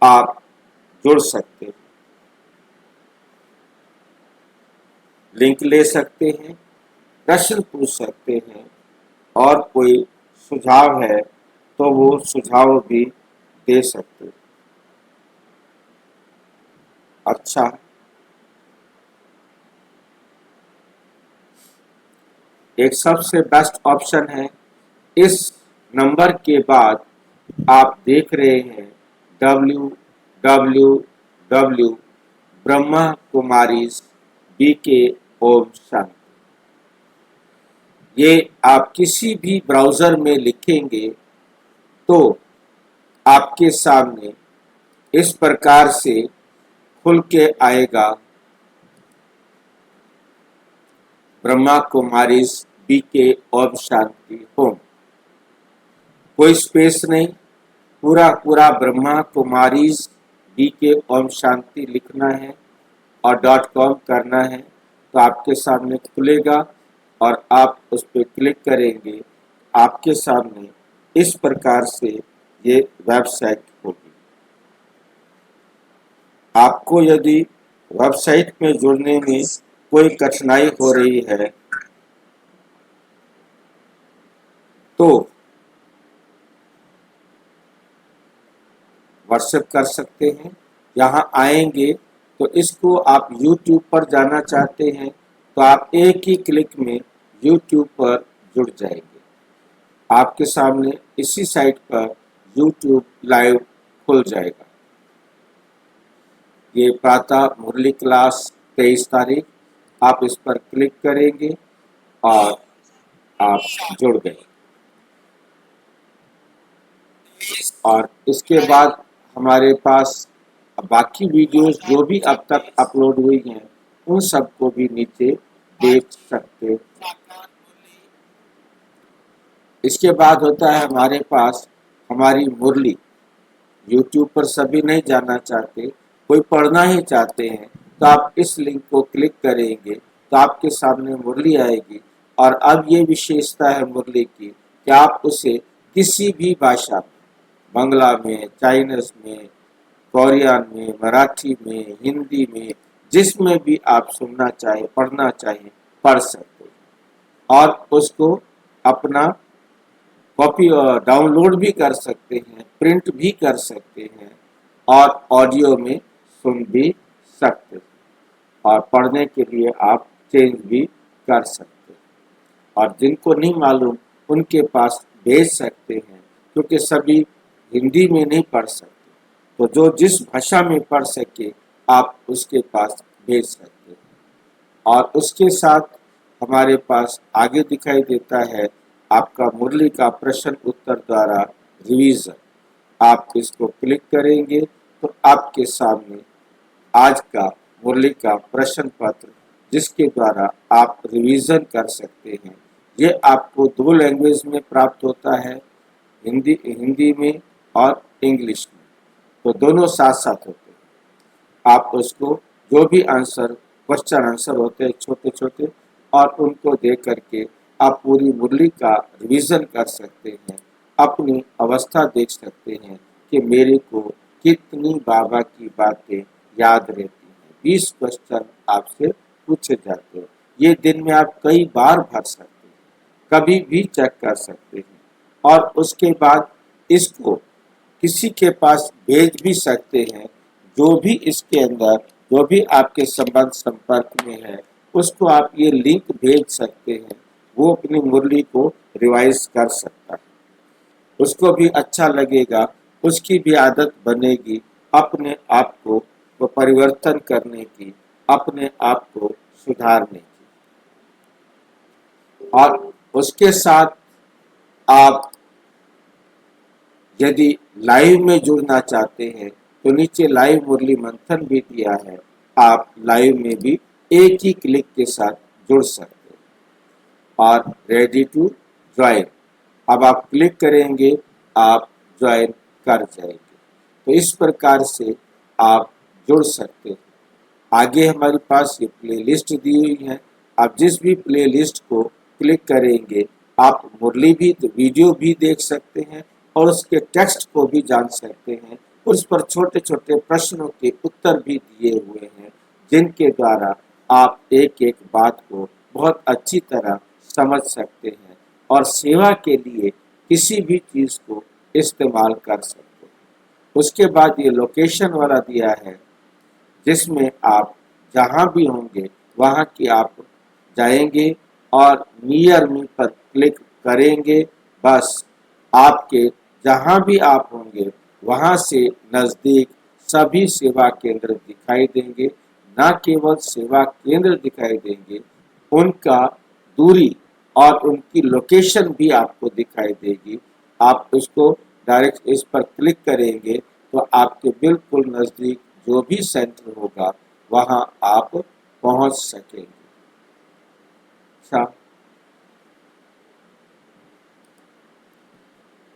आप जुड़ सकते हैं, लिंक ले सकते हैं, प्रश्न पूछ सकते हैं और कोई सुझाव है तो वो सुझाव भी दे सकते हैं। अच्छा, एक सबसे बेस्ट ऑप्शन है, इस नंबर के बाद आप देख रहे हैं www ब्रह्मा कुमारीज BK ओम शांति। ये आप किसी भी ब्राउजर में लिखेंगे तो आपके सामने इस प्रकार से खुल के आएगा, ब्रह्मा कुमारीज BK ओम शांति होम। कोई स्पेस नहीं, पूरा पूरा ब्रह्मा कुमारीज BK ओम शांति लिखना है और .com करना है तो आपके सामने खुलेगा और आप उस पर क्लिक करेंगे, आपके सामने इस प्रकार से ये वेबसाइट होगी। आपको यदि वेबसाइट में जुड़ने में कोई कठिनाई हो रही है तो व्हाट्सएप कर सकते हैं। यहाँ आएंगे तो इसको आप YouTube पर जाना चाहते हैं तो आप एक ही क्लिक में YouTube पर जुड़ जाएंगे। आपके सामने इसी साइट पर YouTube लाइव खुल जाएगा। ये प्रातः मुरली क्लास 23 तारीख, आप इस पर क्लिक करेंगे और आप जुड़ गए। और इसके बाद हमारे पास बाकी वीडियोस जो भी अब तक अपलोड हुई हैं उन सबको भी नीचे देख सकते हैं। इसके बाद होता है हमारे पास हमारी मुरली। YouTube पर सभी नहीं जाना चाहते, कोई पढ़ना ही चाहते हैं तो आप इस लिंक को क्लिक करेंगे तो आपके सामने मुरली आएगी। और अब ये विशेषता है मुरली की कि आप उसे किसी भी भाषा में, बांग्ला में, चाइनीज में, कोरियन में, मराठी में, हिंदी में, जिसमें भी आप सुनना चाहे, पढ़ना चाहे, पढ़ सकते हैं। और उसको अपना कॉपी डाउनलोड भी कर सकते हैं, प्रिंट भी कर सकते हैं और ऑडियो में सुन भी सकते हैं और पढ़ने के लिए आप चेंज भी कर सकते हैं। और जिनको नहीं मालूम उनके पास भेज सकते हैं, क्योंकि सभी हिंदी में नहीं पढ़ सकते, तो जो जिस भाषा में पढ़ सके आप उसके पास भेज सकते हैं। और उसके साथ हमारे पास आगे दिखाई देता है आपका मुरली का प्रश्न उत्तर द्वारा रिवीजन। आप इसको क्लिक करेंगे तो आपके सामने आज का मुरली का प्रश्न पत्र, जिसके द्वारा आप रिवीजन कर सकते हैं। ये आपको 2 लैंग्वेज में प्राप्त होता है, हिंदी में और इंग्लिश में, तो दोनों साथ साथ होते हैं। आप उसको जो भी आंसर, क्वेश्चन आंसर होते हैं छोटे छोटे, और उनको देख करके आप पूरी मुरली का रिवीजन कर सकते हैं, अपनी अवस्था देख सकते हैं कि मेरे को कितनी बाबा की बातें याद रहती हैं। 20 क्वेश्चन आपसे पूछे जाते हैं, ये दिन में आप कई बार भर सकते हैं, कभी भी चेक कर सकते हैं। और उसके बाद इसको किसी के पास भेज भी सकते हैं, जो भी इसके अंदर, जो भी आपके संपर्क में है, उसको आप ये लिंक भेज सकते हैं। वो अपनी मुरली को रिवाइज कर सकता है, उसको भी अच्छा लगेगा, उसकी भी आदत बनेगी अपने आप को वो परिवर्तन करने की, अपने आप को सुधारने की। और उसके साथ आप यदि लाइव में जुड़ना चाहते हैं तो नीचे लाइव मुरली मंथन भी दिया है, आप लाइव में भी एक ही क्लिक के साथ जुड़ सकते हैं। और रेडी टू ज्वाइन, अब आप क्लिक करेंगे, आप ज्वाइन कर जाएंगे। तो इस प्रकार से आप जुड़ सकते हैं। आगे हमारे पास ये प्लेलिस्ट दी हुई है, आप जिस भी प्लेलिस्ट को क्लिक करेंगे आप मुरली भी वीडियो भी देख सकते हैं और उसके टेक्स्ट को भी जान सकते हैं उस पर छोटे छोटे प्रश्नों के उत्तर भी दिए हुए हैं, जिनके द्वारा आप एक एक बात को बहुत अच्छी तरह समझ सकते हैं और सेवा के लिए किसी भी चीज को इस्तेमाल कर सकते हैं। उसके बाद ये लोकेशन वाला दिया है, जिसमें आप जहाँ भी होंगे वहाँ की आप जाएंगे और नियर मी पर क्लिक करेंगे। बस आपके जहाँ भी आप होंगे वहाँ से नज़दीक सभी सेवा केंद्र दिखाई देंगे। न केवल सेवा केंद्र दिखाई देंगे, उनका दूरी और उनकी लोकेशन भी आपको दिखाई देगी। आप उसको डायरेक्ट इस पर क्लिक करेंगे तो आपके बिल्कुल नज़दीक जो भी सेंटर होगा वहाँ आप पहुँच सकेंगे। अच्छा,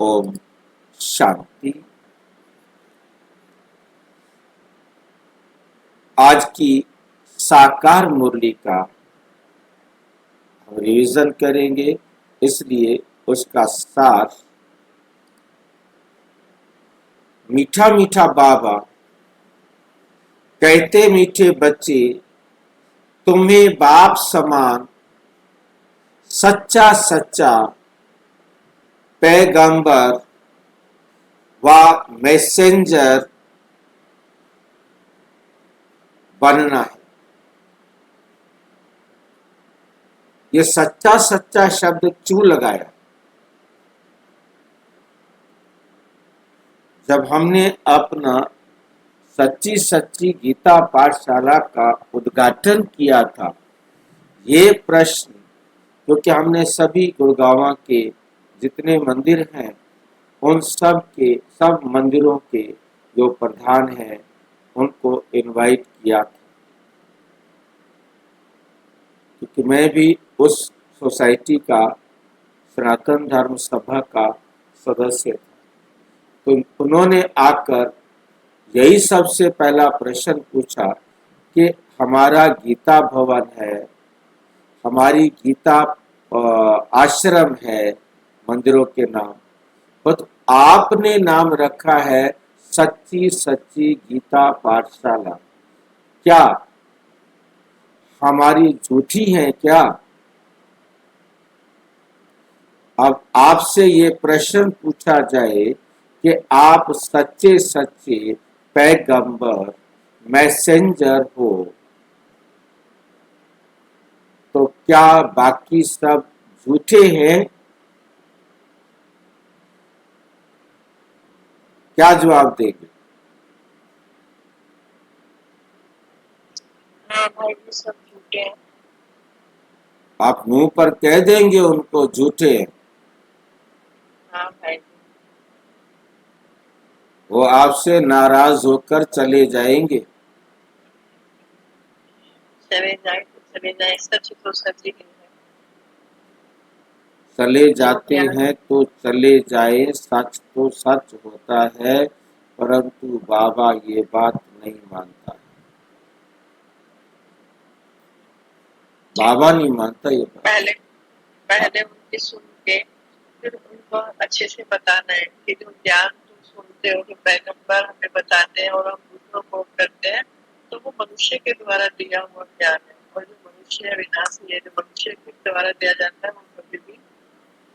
ओम शांति। आज की साकार मुरली का हम रिवीजन करेंगे, इसलिए उसका सार। मीठा मीठा बाबा कहते मीठे बच्चे, तुम्हें बाप समान सच्चा सच्चा पैगंबर व मैसेंजर बनना है। ये सच्चा सच्चा शब्द क्यों लगाया? जब हमने अपना सच्ची सच्ची गीता पाठशाला का उद्घाटन किया था, ये प्रश्न, क्योंकि हमने सभी गुड़गांव के जितने मंदिर हैं उन सब मंदिरों के जो प्रधान हैं उनको इनवाइट किया था, क्योंकि मैं भी उस सोसाइटी का सनातन धर्म सभा का सदस्य था। तो उन्होंने आकर यही सबसे पहला प्रश्न पूछा कि हमारा गीता भवन है, हमारी गीता आश्रम है मंदिरों के नाम, तो आपने नाम रखा है सच्ची सच्ची गीता पाठशाला, क्या हमारी झूठी है क्या? अब आपसे ये प्रश्न पूछा जाए कि आप सच्चे सच्चे पैगंबर मैसेंजर हो, तो क्या बाकी सब झूठे हैं? क्या जवाब देंगे? हाँ भाई, ये सब झूठे हैं। आप मुंह पर कह देंगे उनको झूठे हैं? हाँ भाई। वो आपसे नाराज होकर चले जाएंगे। चले जाए तो चले जाए, सच तो सच ही है। चले जो जाते ज्ञान हैं तो चले जाए, सच तो सच होता है, परंतु बाबा ये बात नहीं मानता है। बाबा नहीं मानता ये बात। पहले पहले उनकी सुन के फिर उनको अच्छे से बताना है कि जो ज्ञान तुम सुनते हो, जो पैगंबर हमें बताते हैं और हम दूसरों को करते हैं, तो वो मनुष्य के द्वारा दिया हुआ ज्ञान है, और जो मनुष्य विनाशी है, जो मनुष्य के द्वारा दिया जाता है, वो कभी भी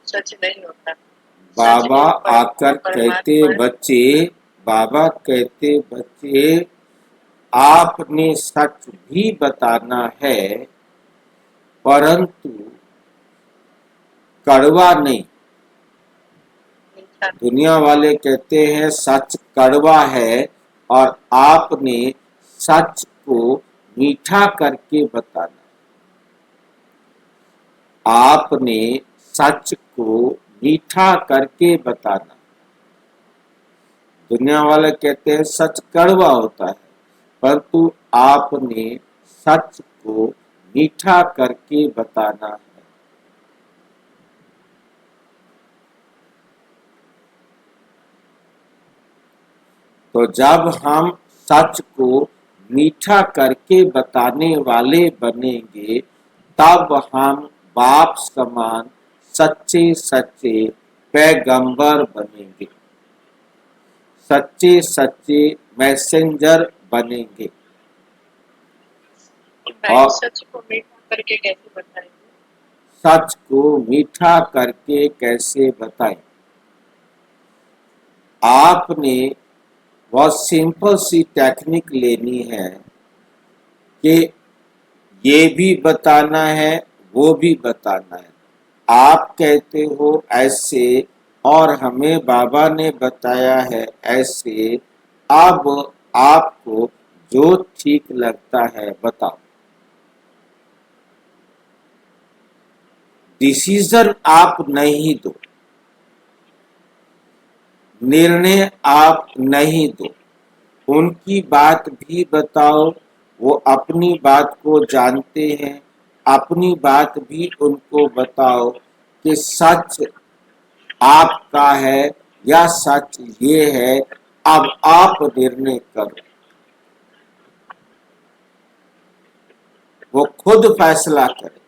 सच नहीं होता। सच बाबा एक आकर कहते परमात्मा है। बच्चे, बाबा कहते बच्चे, आपने सच भी बताना है, परंतु कड़वा नहीं। मीठा दुनिया वाले कहते हैं सच कड़वा है, और आपने सच को मीठा करके बताना। आपने सच को मीठा करके बताना। दुनिया वाले कहते हैं सच कड़वा होता है, परंतु आपने सच को मीठा करके बताना है। तो जब हम सच को मीठा करके बताने वाले बनेंगे, तब हम बाप समान सच्चे सच्चे पैगंबर बनेंगे। सच्चे सच्चे मैसेंजर बनेंगे। भाई और सच को मीठा करके कैसे बताएंगे? सच को मीठा करके कैसे बताएं? आपने बहुत सिंपल सी टेक्निक लेनी है कि ये भी बताना है, वो भी बताना है। आप कहते हो ऐसे और हमें बाबा ने बताया है ऐसे। अब आपको जो ठीक लगता है बताओ। डिसीजन आप नहीं दो, निर्णय आप नहीं दो, उनकी बात भी बताओ। वो अपनी बात को जानते हैं, अपनी बात भी उनको बताओ कि सच आपका है या सच ये है। अब आप निर्णय करो, वो खुद फैसला करे।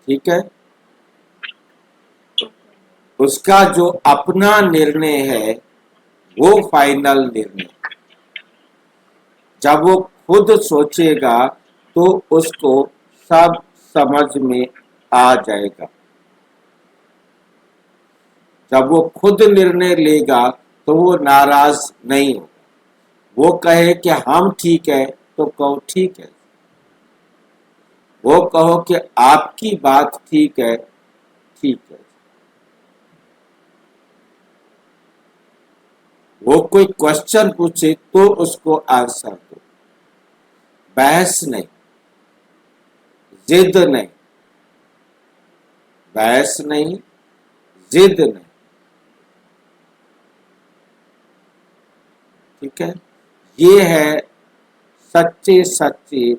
ठीक है, उसका जो अपना निर्णय है वो फाइनल निर्णय। जब वो खुद सोचेगा तो उसको सब समझ में आ जाएगा। जब वो खुद निर्णय लेगा तो वो नाराज नहीं होगा। वो कहे कि हम ठीक है तो कहो ठीक है, वो कहो कि आपकी बात ठीक है, ठीक है। वो कोई क्वेश्चन पूछे तो उसको आंसर दो। बहस नहीं, जिद नहीं, बहस नहीं, जिद नहीं। ठीक है, ये है सच्चे सच्चे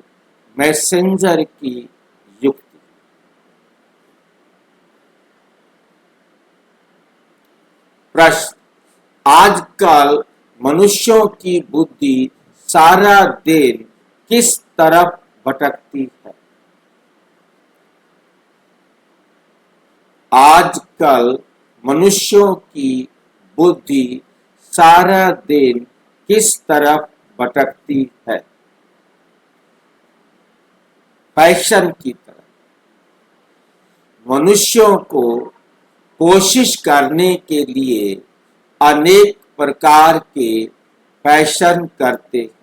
मैसेंजर की युक्ति। प्रश्न, आजकल मनुष्यों की बुद्धि सारा दिन किस तरफ भटकती है? आजकल मनुष्यों की बुद्धि सारा दिन किस तरफ भटकती है? फैशन की तरफ। मनुष्यों को कोशिश करने के लिए अनेक प्रकार के फैशन करते हैं।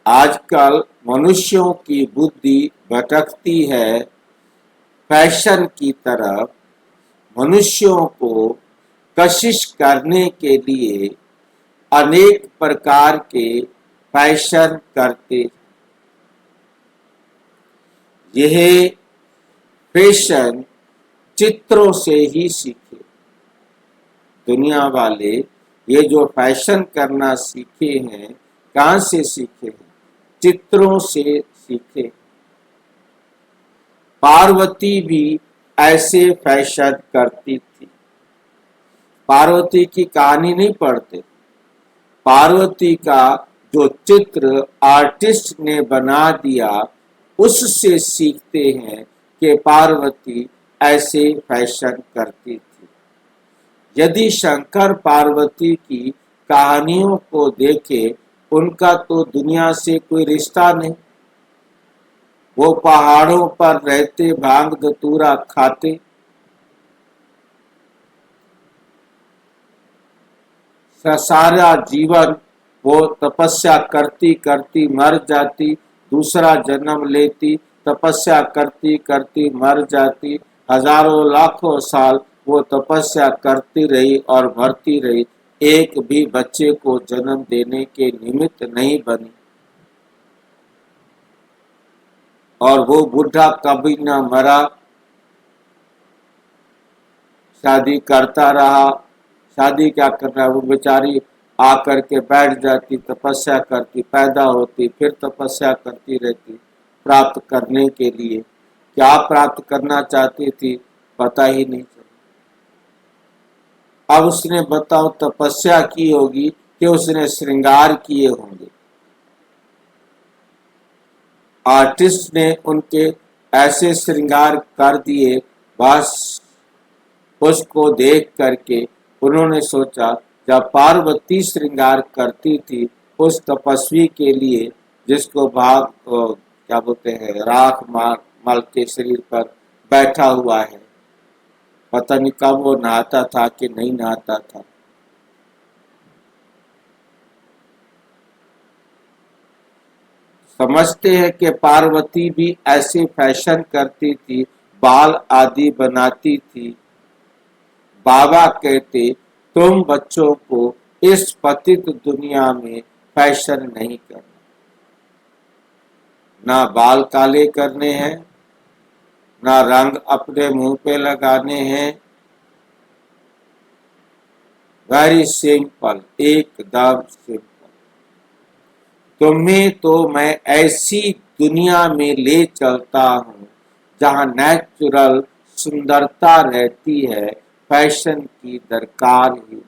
आजकल मनुष्यों की बुद्धि भटकती है फैशन की तरफ। मनुष्यों को कशिश करने के लिए अनेक प्रकार के फैशन करते। यह फैशन चित्रों से ही सीखे। दुनिया वाले ये जो फैशन करना सीखे हैं, कहाँ से सीखे हैं? चित्रों से सीखे। पार्वती भी ऐसे फैशन करती थी। पार्वती की कहानी नहीं पढ़ते। पार्वती का जो चित्र आर्टिस्ट ने बना दिया उससे सीखते हैं कि पार्वती ऐसे फैशन करती थी। यदि शंकर पार्वती की कहानियों को देखे, उनका तो दुनिया से कोई रिश्ता नहीं। वो पहाड़ों पर रहते, भांग धतूरा खाते, सारा जीवन वो तपस्या करती करती मर जाती, दूसरा जन्म लेती, तपस्या करती करती मर जाती। हजारों लाखों साल वो तपस्या करती रही और मरती रही, एक भी बच्चे को जन्म देने के निमित्त नहीं बनी। और वो बुढ़ा कभी न मरा, शादी करता रहा। शादी क्या करना, वो बेचारी आकर के बैठ जाती, तपस्या करती, पैदा होती, फिर तपस्या करती रहती प्राप्त करने के लिए। क्या प्राप्त करना चाहती थी पता ही नहीं चला। अब उसने बताओ तपस्या की होगी कि उसने श्रृंगार किए होंगे। आर्टिस्ट ने उनके ऐसे श्रृंगार कर दिए, बस उसको देख करके उन्होंने सोचा, जब पार्वती श्रृंगार करती थी उस तपस्वी के लिए जिसको क्या बोलते हैं, राख मल के शरीर पर बैठा हुआ है, पता नहीं कब वो नहाता था कि नहीं नहाता था। समझते हैं कि पार्वती भी ऐसे फैशन करती थी, बाल आदि बनाती थी। बाबा कहते, तुम बच्चों को इस पतित दुनिया में फैशन नहीं करना, ना बाल काले करने हैं, ना रंग अपने मुंह पे लगाने हैं। वेरी सिंपल, एकदम सिंपल। तुम्हें तो मैं ऐसी दुनिया में ले चलता हूँ जहाँ नेचुरल सुंदरता रहती है, फैशन की दरकार ही नहीं।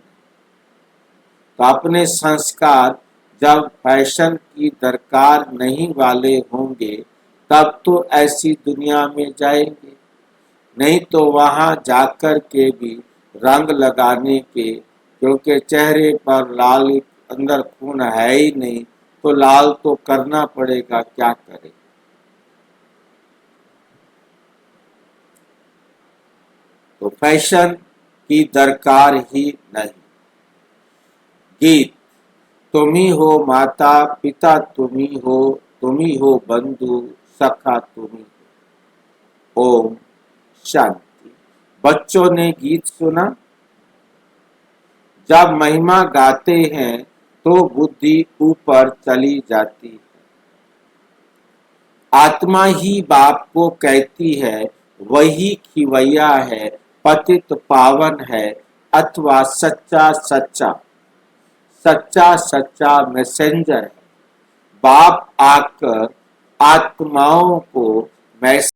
तो अपने संस्कार जब फैशन की दरकार नहीं वाले होंगे तब तो ऐसी दुनिया में जाएंगे, नहीं तो वहां जाकर के भी रंग लगाने के, क्योंकि चेहरे पर लाल अंदर खून है ही नहीं, तो लाल तो करना पड़ेगा, क्या करें। तो फैशन की दरकार ही नहीं। गीत, तुम ही हो माता पिता, तुम ही हो बंधु सखा, तुम ही हो। ओम शांति। बच्चों ने गीत सुना। जब महिमा गाते हैं तो बुद्धि ऊपर चली जाती है। आत्मा ही बाप को कहती है, वही खिवैया है, पतित पावन है, अथवा सच्चा सच्चा सच्चा सच्चा मैसेंजर है। बाप आकर आत्माओं को मैसेज